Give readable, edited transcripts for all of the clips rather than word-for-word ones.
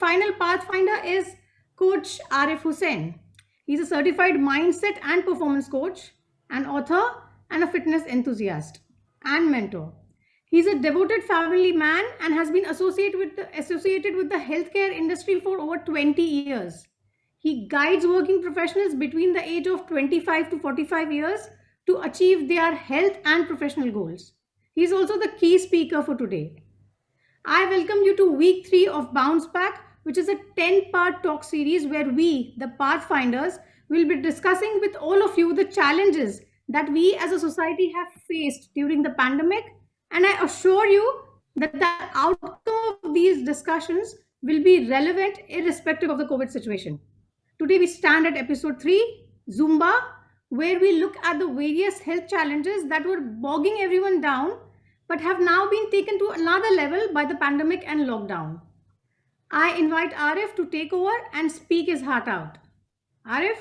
final pathfinder is Coach Arif Hussain. He's a certified mindset and performance coach, an author, and a fitness enthusiast and mentor. He's a devoted family man and has been associated with the healthcare industry for over 20 years. He guides working professionals between the age of 25 to 45 years to achieve their health and professional goals. He's also the key speaker for today. I welcome you to week 3 of Bounce Back, which is a 10-part talk series where we, the Pathfinders, will be discussing with all of you the challenges that we as a society have faced during the pandemic. And I assure you that the outcome of these discussions will be relevant irrespective of the COVID situation. Today we stand at episode 3, Zumba, where we look at the various health challenges that were bogging everyone down but have now been taken to another level by the pandemic and lockdown. I invite Arif to take over and speak his heart out. Arif?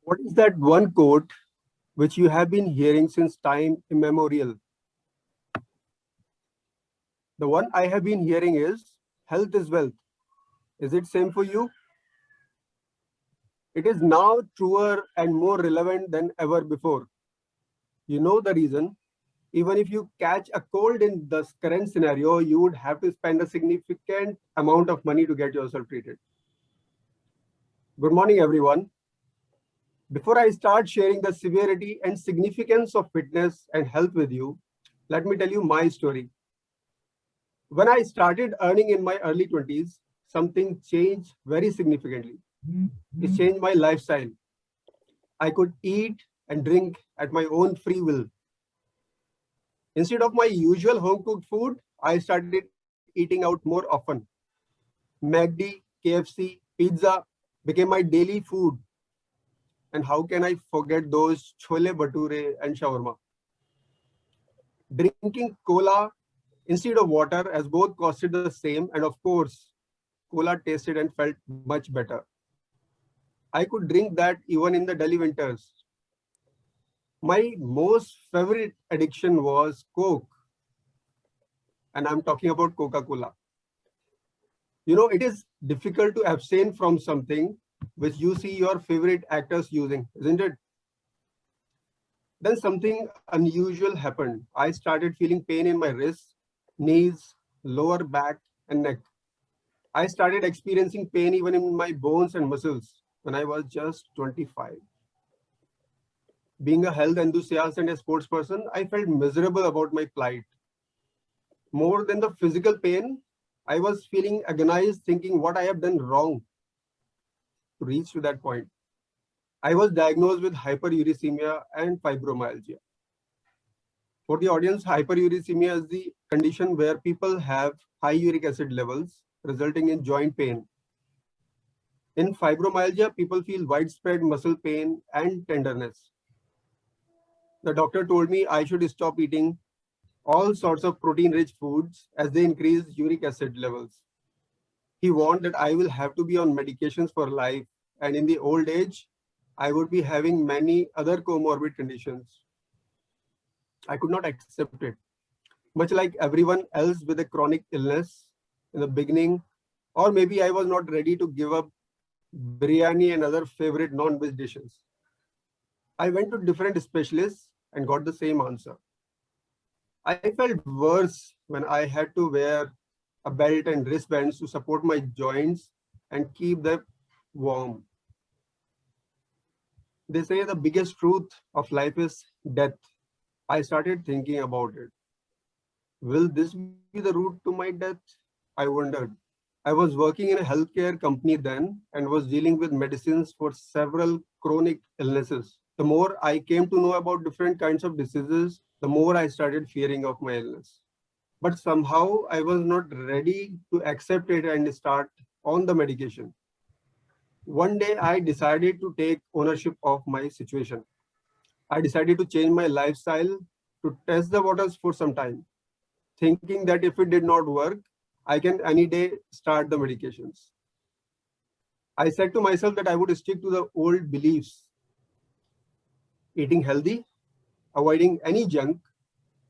What is that one quote which you have been hearing since time immemorial? The one I have been hearing is, health is wealth. Is it same for you? It is now truer and more relevant than ever before. You know the reason. Even if you catch a cold in the current scenario, you would have to spend a significant amount of money to get yourself treated. Good morning, everyone. Before I start sharing the severity and significance of fitness and health with you, let me tell you my story. When I started earning in my early 20s, something changed very significantly. It changed my lifestyle. I could eat and drink at my own free will. Instead of my usual home-cooked food, I started eating out more often. McD, KFC, pizza became my daily food. And how can I forget those chole bhature and shawarma? Drinking cola instead of water, as both costed the same, and of course, cola tasted and felt much better. I could drink that even in the Delhi winters. My most favorite addiction was Coke. And I'm talking about Coca-Cola. You know, it is difficult to abstain from something which you see your favorite actors using, isn't it? Then something unusual happened. I started feeling pain in my wrists, knees, lower back, and neck. I started experiencing pain even in my bones and muscles when I was just 25. Being a health enthusiast and a sports person, I felt miserable about my plight. More than the physical pain, I was feeling agonized, thinking what I have done wrong to reach to that point. I was diagnosed with hyperuricemia and fibromyalgia. For the audience, hyperuricemia is the condition where people have high uric acid levels, resulting in joint pain. In fibromyalgia, people feel widespread muscle pain and tenderness. The doctor told me I should stop eating all sorts of protein-rich foods as they increase uric acid levels. He warned that I will have to be on medications for life, and in the old age, I would be having many other comorbid conditions. I could not accept it. Much like everyone else with a chronic illness in the beginning, or maybe I was not ready to give up biryani and other favorite non-veg dishes. I went to different specialists and got the same answer. I felt worse when I had to wear a belt and wristbands to support my joints and keep them warm. They say the biggest truth of life is death. I started thinking about it. Will this be the route to my death? I wondered. I was working in a healthcare company then and was dealing with medicines for several chronic illnesses. The more I came to know about different kinds of diseases, the more I started fearing of my illness. But somehow I was not ready to accept it and start on the medication. One day I decided to take ownership of my situation. I decided to change my lifestyle to test the waters for some time, thinking that if it did not work, I can any day start the medications. I said to myself that I would stick to the old beliefs: eating healthy, avoiding any junk,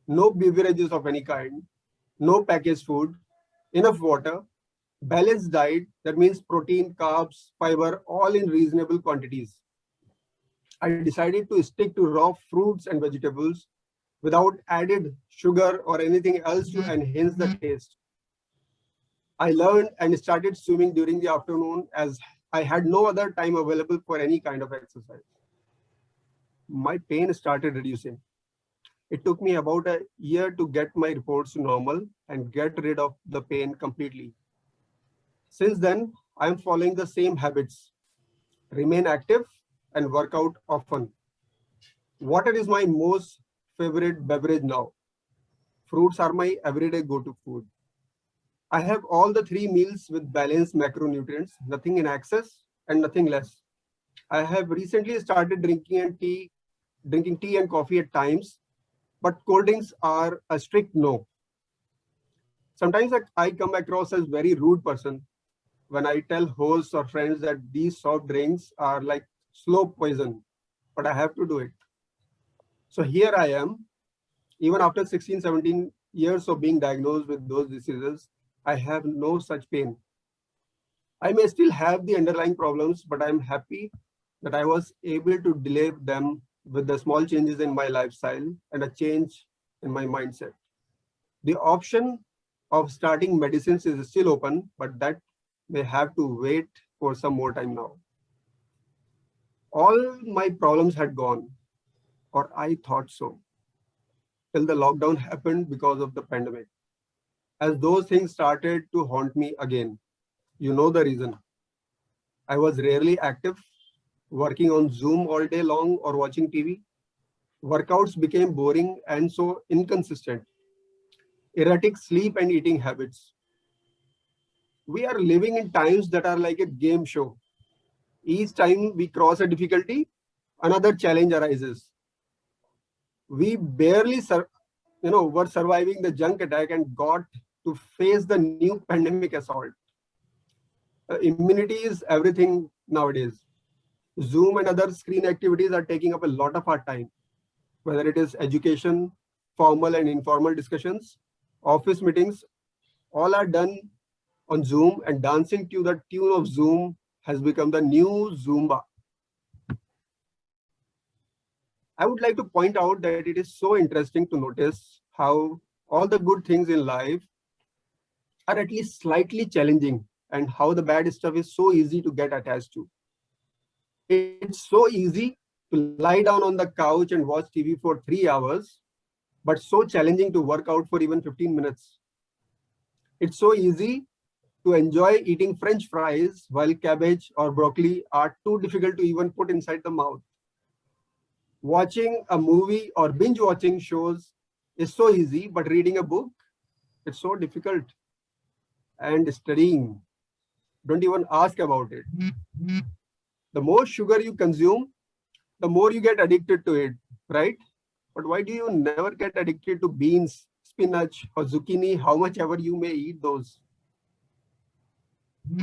no beverages of any kind, no packaged food, enough water, balanced diet, that means protein, carbs, fiber, all in reasonable quantities. I decided to stick to raw fruits and vegetables without added sugar or anything else to enhance the taste. I learned and started swimming during the afternoon as I had no other time available for any kind of exercise. My pain started reducing. It took me about a year to get my reports to normal and get rid of the pain completely. Since then, I am following the same habits, remain active and work out often. Water is my most favorite beverage now. Fruits are my everyday go-to food. I have all the three meals with balanced macronutrients, nothing in excess and nothing less. I have recently started drinking tea and coffee at times, but cold drinks are a strict no. Sometimes I come across as very rude person when I tell hosts or friends that these soft drinks are like slow poison, but I have to do it. So here I am, even after 16, 17 years of being diagnosed with those diseases, I have no such pain. I may still have the underlying problems, but I'm happy that I was able to delay them with the small changes in my lifestyle and a change in my mindset. The option of starting medicines is still open, but that may have to wait for some more time now. All my problems had gone, or I thought so, till the lockdown happened because of the pandemic. As those things started to haunt me again, you know the reason. I was rarely active, working on Zoom all day long or watching TV. Workouts became boring and so inconsistent. Erratic sleep and eating habits. We are living in times that are like a game show. Each time we cross a difficulty, another challenge arises. We barely were surviving the junk attack and got to face the new pandemic assault. Immunity is everything nowadays. Zoom and other screen activities are taking up a lot of our time, whether it is education, formal and informal discussions, office meetings, all are done on Zoom, and dancing to the tune of Zoom has become the new Zumba. I would like to point out that it is so interesting to notice how all the good things in life are at least slightly challenging, and how the bad stuff is so easy to get attached to. It's so easy to lie down on the couch and watch TV for 3 hours, but so challenging to work out for even 15 minutes. It's so easy to enjoy eating French fries while cabbage or broccoli are too difficult to even put inside the mouth. Watching a movie or binge watching shows is so easy, but reading a book, it's so difficult. And studying, don't even ask about it. The more sugar you consume, the more you get addicted to it, right? But why do you never get addicted to beans, spinach, or zucchini, how much ever you may eat those?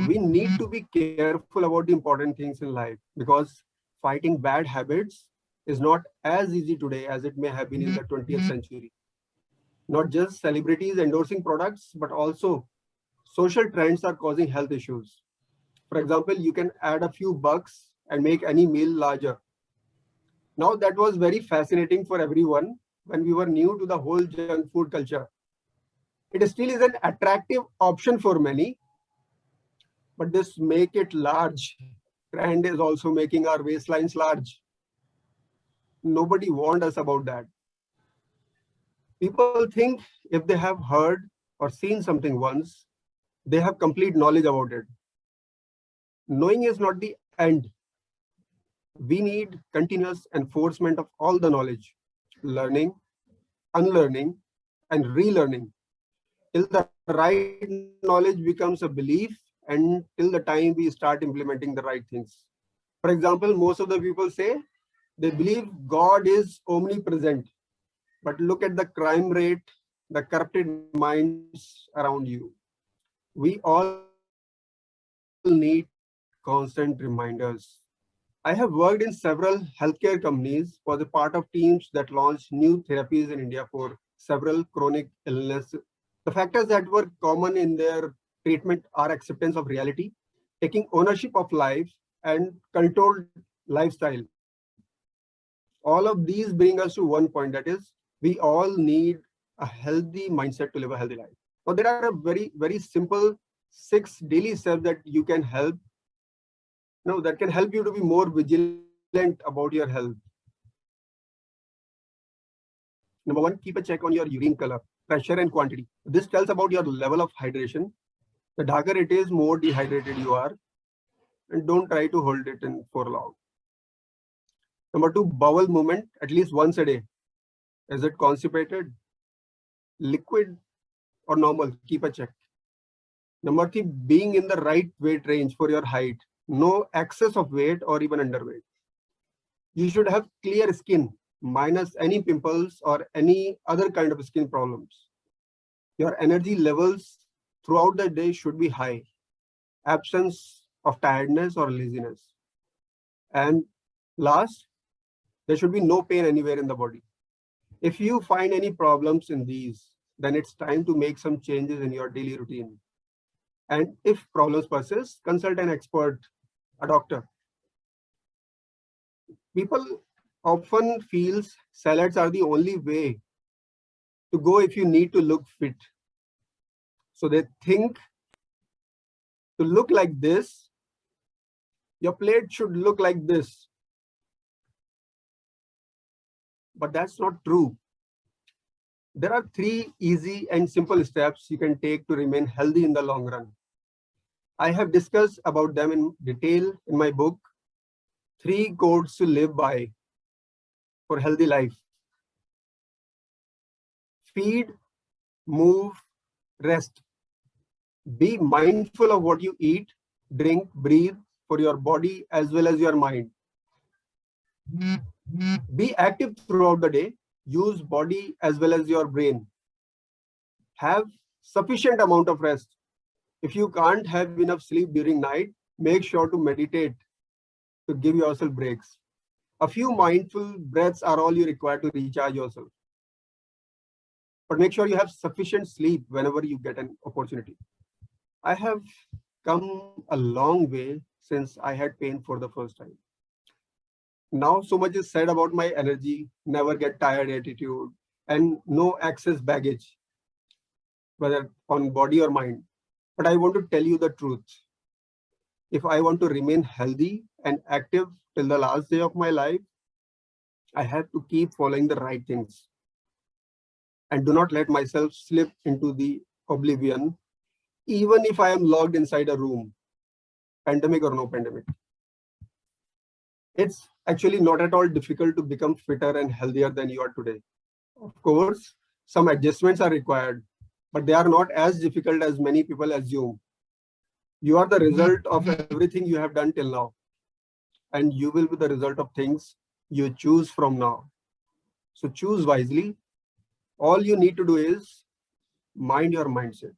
We need to be careful about the important things in life, because fighting bad habits is not as easy today as it may have been in the 20th century. Not just celebrities endorsing products, but also social trends are causing health issues. For example, you can add a few bucks and make any meal larger. Now, that was very fascinating for everyone when we were new to the whole junk food culture. It still is an attractive option for many, but this make it large trend is also making our waistlines large. Nobody warned us about that. People think if they have heard or seen something once, they have complete knowledge about it. Knowing is not the end. We need continuous enforcement of all the knowledge, learning, unlearning, and relearning, till the right knowledge becomes a belief and till the time we start implementing the right things. For example, most of the people say they believe God is omnipresent, but look at the crime rate, the corrupted minds around you. We all need constant reminders. I have worked in several healthcare companies, was a part of teams that launched new therapies in India for several chronic illnesses The factors that were common in their treatment are acceptance of reality, taking ownership of life, and controlled lifestyle. All of these bring us to one point, that is, we all need a healthy mindset to live a healthy life. Now, there are a very simple 6 daily steps that you can help. That can help you to be more vigilant about your health. Number 1, keep a check on your urine color, pressure, and quantity. This tells about your level of hydration. The darker it is, more dehydrated you are, and don't try to hold it in for long. Number 2, bowel movement at least once a day. Is it constipated, liquid, or normal? Keep a check. Number 3, being in the right weight range for your height. No excess of weight or even underweight. You should have clear skin, minus any pimples or any other kind of skin problems. Your energy levels throughout the day should be high. Absence of tiredness or laziness. And last, there should be no pain anywhere in the body. If you find any problems in these, then it's time to make some changes in your daily routine. And if problems persist, consult an expert, a doctor. People often feel salads are the only way to go if you need to look fit. So they think to look like this, your plate should look like this. But that's not true. There are 3 easy and simple steps you can take to remain healthy in the long run. I have discussed about them in detail in my book, 3 codes to live by for healthy life. Feed, move, rest. Be mindful of what you eat, drink, breathe for your body as well as your mind. Be active throughout the day. Use body as well as your brain. Have sufficient amount of rest. If you can't have enough sleep during night, make sure to meditate to give yourself breaks. A few mindful breaths are all you require to recharge yourself. But make sure you have sufficient sleep whenever you get an opportunity. I have come a long way since I had pain for the first time. Now so much is said about my energy, never get tired attitude, and no excess baggage, whether on body or mind. But I want to tell you the truth. If I want to remain healthy and active till the last day of my life, I have to keep following the right things and do not let myself slip into the oblivion, even if I am locked inside a room, pandemic or no pandemic. It's actually not at all difficult to become fitter and healthier than you are today. Of course, some adjustments are required, but they are not as difficult as many people assume. You are the result of everything you have done till now, and you will be the result of things you choose from now. So choose wisely. All you need to do is mind your mindset.